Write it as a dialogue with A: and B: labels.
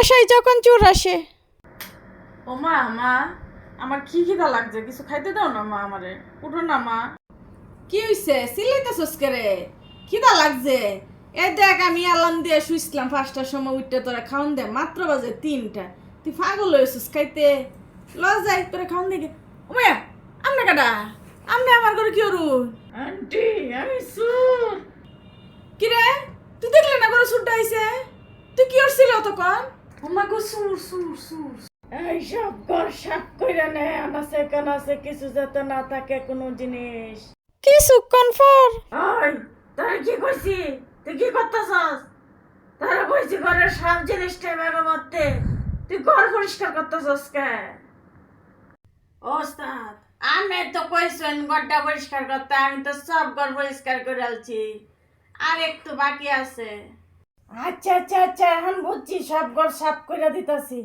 A: বাসায় যখন চোর আসে।
B: ও মা, মা আমার খিদা লাগছে, কিছু খাইতে দাও না মা আমারে। উঠো না মা। কি হইছে? সিলাইতেছস কে রে? খিদা লাগছে। এই দেখ আমি অ্যালার্ম দিয়ে শুইছিলাম 5টার সময়, উঠতে তোরা খাওন দে, মাত্র বাজে 3টা। তুই পাগল হয়েছিস খাইতে? লজ যাই তোরা খাওন দেখে। ওমায়া আমনে কাটা, আমনে আমার ঘরে কি করুন? আন্টি আমি সুর। কি রে, তুই দেখলে না ঘরে সুরটা আইছে? তুই কি করছিল তখন? ওমা গো সুর সুর সুর। এই সব ঘর সাফ কইরা নে, আনাসে কানাসে কিছু যাতে না থাকে কোনো জিনিস।
A: কিছুক্ষণ পর
B: ওই তোরা কি কইছি? তুই কি করতেছস? তোরা কইছি ঘরের সব জিনিসটা বেগম মধ্যে, তুই ঘর পরিষ্কার করতেছস কে? ওস্তাদ আমি তো কইছেন ঘরটা পরিষ্কার করতে, আমি তো সব ঘর পরিষ্কার করে আলছি, আর একটু বাকি আছে। আচ্ছা আচ্ছা আচ্ছা, এখন বুঝছি, সব ঘর সাফ করে দিতাছি।